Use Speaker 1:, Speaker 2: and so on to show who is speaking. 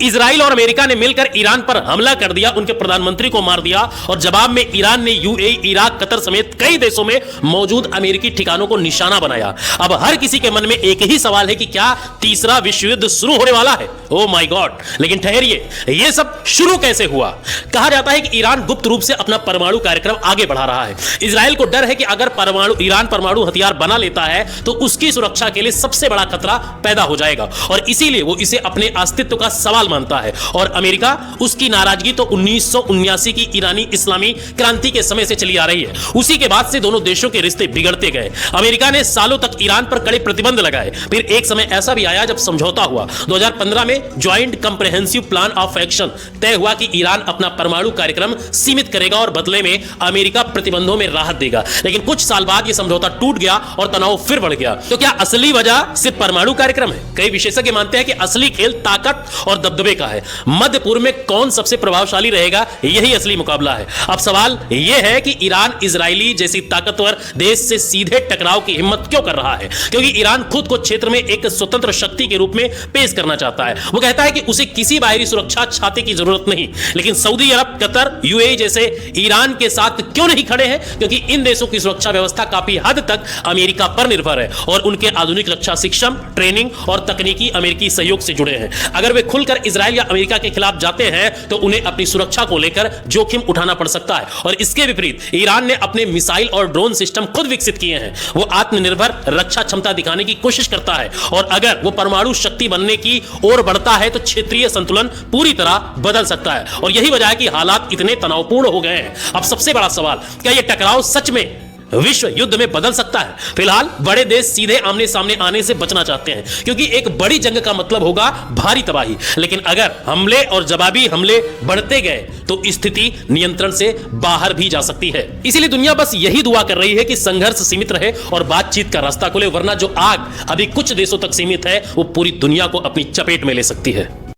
Speaker 1: Israel और America ने मिलकर ईरान पर हमला कर दिया, उनके प्रधानमंत्री को मार दिया और जवाब में ईरान ने यूएई, इराक, कतर समेत कई देशों में मौजूद अमेरिकी ठिकानों को निशाना बनाया। अब हर किसी के मन में एक ही सवाल है कि क्या तीसरा विश्व युद्ध शुरू होने वाला है? Oh my God! लेकिन ठहरिए, यह सब शुरू कैसे हुआ? कहा जाता है कि ईरान गुप्त रूप से अपना परमाणु कार्यक्रम आगे बढ़ा रहा है। इजराइल को डर है कि अगर ईरान परमाणु हथियार बना लेता है तो उसकी सुरक्षा के लिए सबसे बड़ा खतरा पैदा हो जाएगा और इसीलिए वो इसे अपने अस्तित्व का सवाल मानता है। और अमेरिका, उसकी नाराजगी तो 1979 की ईरानी इस्लामी क्रांति के समय से चली आ रही है। उसी के बाद से दोनों देशों के रिश्ते बिगड़ते गए। अमेरिका ने सालों तक ईरान पर कड़े प्रतिबंध लगाए, फिर एक समय ऐसा भी आया जब समझौता हुआ। 2015 में joint comprehensive plan of action तय हुआ कि ईरान अपना परमाणु कार्यक्रम सीमित करेगा और बदले में अमेरिका प्रतिबंधों में राहत देगा। लेकिन कुछ साल बाद यह समझौता टूट गया और तनाव फिर बढ़ गया। तो क्या असली वजह सिर्फ परमाणु कार्यक्रम है? कई विशेषज्ञ मानते हैं कि असली खेल ताकत और दबदबे का है। मध्य पूर्व में कौन सबसे प्रभावशाली रहेगा, यही असली मुकाबला है। अब सवाल यह है कि ईरान इजरायली जैसी ताकतवर देश से सीधे टकराव की हिम्मत क्यों कर रहा है? क्योंकि ईरान खुद को क्षेत्र में एक स्वतंत्र शक्ति के रूप में पेश करना चाहता है। वो कहता है कि उसे किसी बाहरी सुरक्षा छाते की जरूरत नहीं। लेकिन सऊदी अरब, कतर, यूएई जैसे ईरान के साथ क्यों नहीं खड़े हैं? क्योंकि इन देशों की सुरक्षा व्यवस्था काफी हद तक अमेरिका पर निर्भर है और उनके आधुनिक रक्षा शिक्षण, ट्रेनिंग और तकनीकी अमेरिकी सहयोग से जुड़े हैं। अगर वे खुलकर इजराइल या अमेरिका के खिलाफ जाते हैं तो उन्हें अपनी सुरक्षा को लेकर जोखिम उठाना पड़ सकता है। और इसके विपरीत ईरान ने अपने मिसाइल और ड्रोन सिस्टम खुद विकसित किए हैं। वो आत्मनिर्भर रक्षा क्षमता दिखाने की कोशिश करता है और अगर वो परमाणु शक्ति बनने की ओर बढ़ता है तो क्षेत्रीय संतुलन पूरी तरह बदल सकता है। और यही वजह है कि हालात इतने तनावपूर्ण हो गए हैं। अब सबसे बड़ा सवाल, क्या यह टकराव सच में विश्व युद्ध में बदल सकता है? फिलहाल बड़े देश सीधे आमने सामने आने से बचना चाहते हैं क्योंकि एक बड़ी जंग का मतलब होगा भारी तबाही। लेकिन अगर हमले और जवाबी हमले बढ़ते गए तो स्थिति नियंत्रण से बाहर भी जा सकती है। इसीलिए दुनिया बस यही दुआ कर रही है कि संघर्ष सीमित रहे और बातचीत का रास्ता खुले, वरना जो आग अभी कुछ देशों तक सीमित है वो पूरी दुनिया को अपनी चपेट में ले सकती है।